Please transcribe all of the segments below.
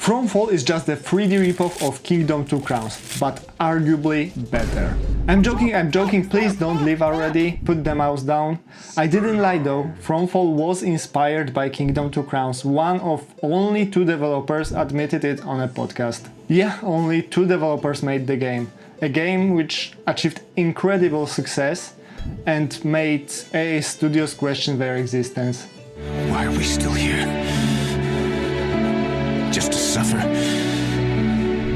Thronefall is just a 3D ripoff of Kingdom 2 Crowns, but arguably better. I'm joking, please don't leave already, put the mouse down. I didn't lie though, Thronefall was inspired by Kingdom 2 Crowns, one of only 2 developers admitted it on a podcast. Yeah, only 2 developers made the game. A game which achieved incredible success and made AA Studios question their existence. Why are we still here? Just to suffer?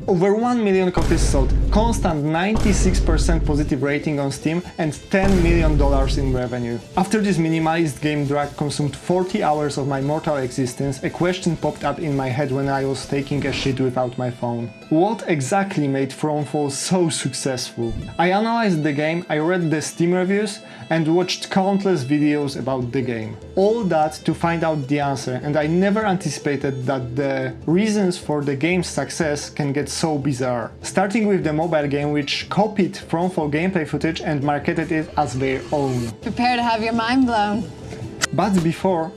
Over 1 million copies sold, constant 96% positive rating on Steam and $10 million in revenue. After this minimalist game drag consumed 40 hours of my mortal existence, a question popped up in my head when I was taking a shit without my phone. What exactly made Thronefall so successful? I analyzed the game, I read the Steam reviews and watched countless videos about the game. All that to find out the answer, and I never anticipated that the reasons for the game's success can get so bizarre. Starting with the mobile game, which copied Thronefall gameplay footage and marketed it as their own. Prepare to have your mind blown. But before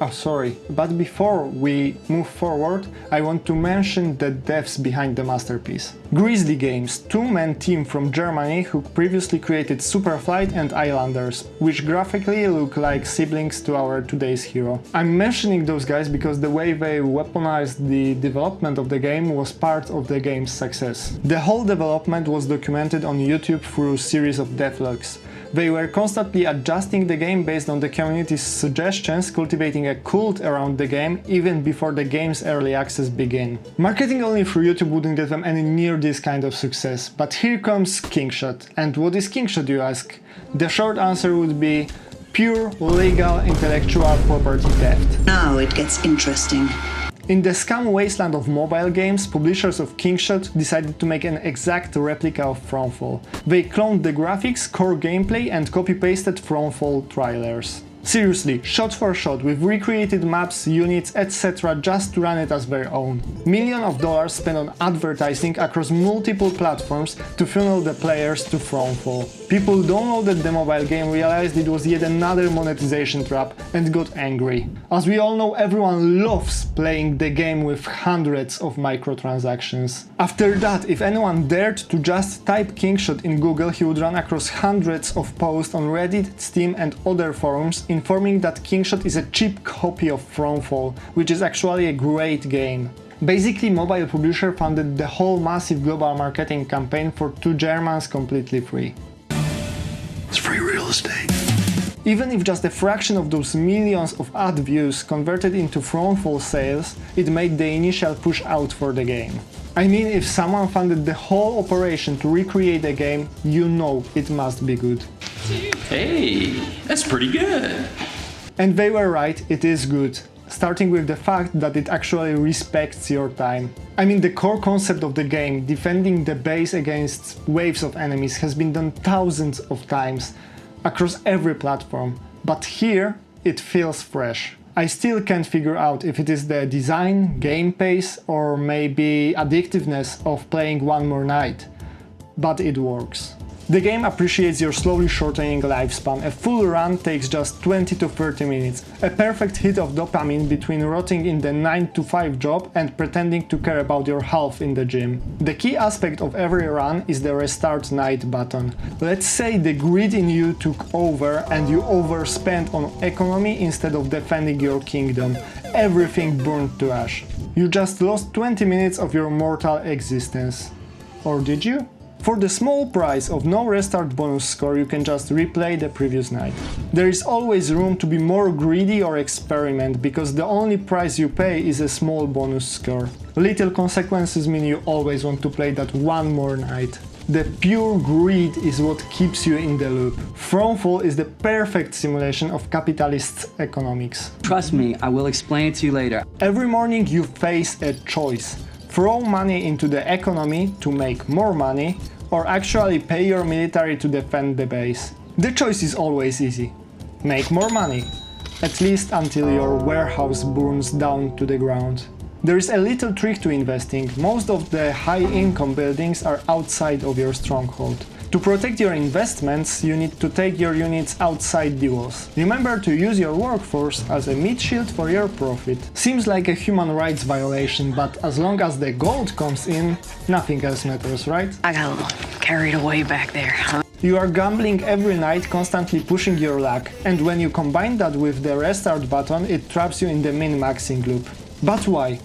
we move forward, I want to mention the devs behind the masterpiece. Grizzly Games, two-man team from Germany who previously created Superflight and Islanders, which graphically look like siblings to our today's hero. I'm mentioning those guys because the way they weaponized the development of the game was part of the game's success. The whole development was documented on YouTube through a series of devlogs. They were constantly adjusting the game based on the community's suggestions, cultivating a cult around the game even before the game's early access began. Marketing only through YouTube wouldn't get them any near this kind of success, but here comes Kingshot. And what is Kingshot, you ask? The short answer would be pure legal intellectual property theft. Now it gets interesting. In the scam wasteland of mobile games, publishers of Kingshot decided to make an exact replica of Thronefall. They cloned the graphics, core gameplay and copy-pasted Thronefall trailers. Seriously, shot for shot, with recreated maps, units, etc. just to run it as their own. Millions of dollars spent on advertising across multiple platforms to funnel the players to Thronefall. People who downloaded the mobile game realized it was yet another monetization trap and got angry. As we all know, everyone loves playing the game with hundreds of microtransactions. After that, if anyone dared to just type Kingshot in Google, he would run across hundreds of posts on Reddit, Steam and other forums informing that Kingshot is a cheap copy of Thronefall, which is actually a great game. Basically, mobile publisher funded the whole massive global marketing campaign for 2 Germans completely free. It's free real estate. Even if just a fraction of those millions of ad views converted into Thronefall sales, it made the initial push out for the game. I mean, if someone funded the whole operation to recreate a game, you know it must be good. Hey, that's pretty good. And they were right, it is good. Starting with the fact that it actually respects your time. I mean, the core concept of the game, defending the base against waves of enemies, has been done thousands of times across every platform, but here it feels fresh. I still can't figure out if it is the design, game pace, or maybe addictiveness of playing one more night, but it works. The game appreciates your slowly shortening lifespan. A full run takes just 20 to 30 minutes. A perfect hit of dopamine between rotting in the 9-to-5 job and pretending to care about your health in the gym. The key aspect of every run is the restart night button. Let's say the greed in you took over and you overspent on economy instead of defending your kingdom. Everything burned to ash. You just lost 20 minutes of your mortal existence. Or did you? For the small price of no restart bonus score, you can just replay the previous night. There is always room to be more greedy or experiment, because the only price you pay is a small bonus score. Little consequences mean you always want to play that one more night. The pure greed is what keeps you in the loop. Thronefall is the perfect simulation of capitalist economics. Trust me, I will explain it to you later. Every morning you face a choice. Throw money into the economy to make more money, or actually pay your military to defend the base. The choice is always easy. Make more money. At least until your warehouse burns down to the ground. There is a little trick to investing. Most of the high-income buildings are outside of your stronghold. To protect your investments, you need to take your units outside the walls. Remember to use your workforce as a meat shield for your profit. Seems like a human rights violation, but as long as the gold comes in, nothing else matters, right? I got a little carried away back there, huh? You are gambling every night, constantly pushing your luck, and when you combine that with the restart button, it traps you in the min-maxing loop. But why?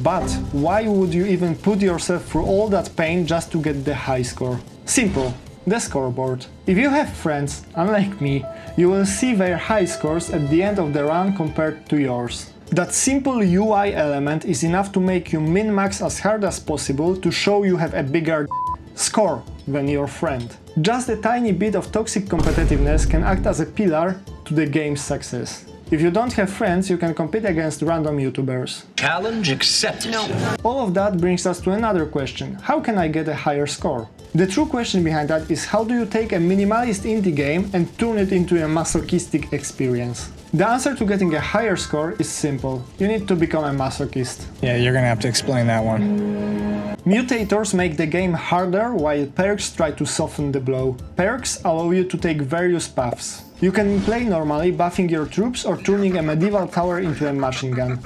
But why would you even put yourself through all that pain just to get the high score? Simple. The scoreboard. If you have friends, unlike me, you will see their high scores at the end of the run compared to yours. That simple UI element is enough to make you min-max as hard as possible to show you have a bigger score than your friend. Just a tiny bit of toxic competitiveness can act as a pillar to the game's success. If you don't have friends, you can compete against random YouTubers. Challenge accepted. No. All of that brings us to another question. How can I get a higher score? The true question behind that is how do you take a minimalist indie game and turn it into a masochistic experience? The answer to getting a higher score is simple. You need to become a masochist. Yeah, you're gonna have to explain that one. Mutators make the game harder while perks try to soften the blow. Perks allow you to take various paths. You can play normally, buffing your troops or turning a medieval tower into a machine gun.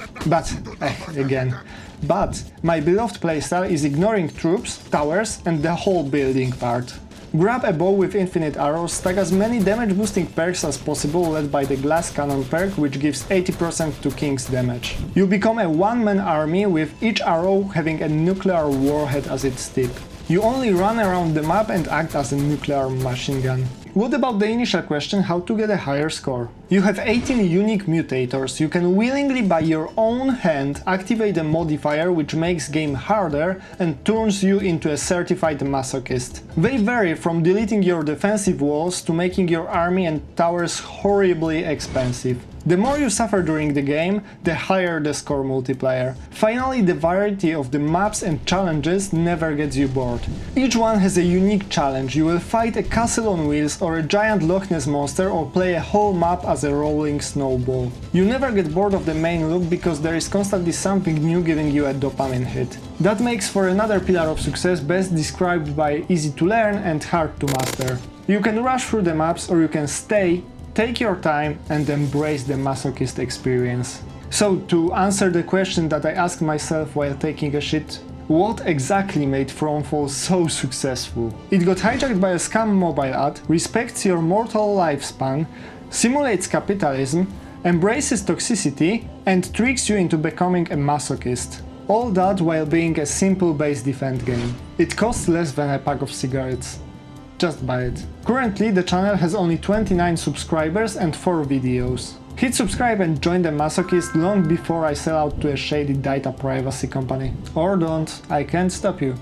But my beloved playstyle is ignoring troops, towers and the whole building part. Grab a bow with infinite arrows, stack as many damage boosting perks as possible led by the glass cannon perk which gives 80% to King's damage. You become a one-man army with each arrow having a nuclear warhead as its tip. You only run around the map and act as a nuclear machine gun. What about the initial question, how to get a higher score? You have 18 unique mutators. You can willingly by your own hand activate a modifier which makes game harder and turns you into a certified masochist. They vary from deleting your defensive walls to making your army and towers horribly expensive. The more you suffer during the game, the higher the score multiplier. Finally, the variety of the maps and challenges never gets you bored. Each one has a unique challenge. You will fight a castle on wheels or a giant Loch Ness monster or play a whole map as a rolling snowball. You never get bored of the main loop because there is constantly something new giving you a dopamine hit. That makes for another pillar of success best described by easy to learn and hard to master. You can rush through the maps or you can stay, take your time and embrace the masochist experience. So, to answer the question that I asked myself while taking a shit, what exactly made Thronefall so successful? It got hijacked by a scam mobile ad, respects your mortal lifespan, simulates capitalism, embraces toxicity, and tricks you into becoming a masochist. All that while being a simple base defense game. It costs less than a pack of cigarettes. Just buy it. Currently, the channel has only 29 subscribers and 4 videos. Hit subscribe and join the masochist long before I sell out to a shady data privacy company. Or don't, I can't stop you.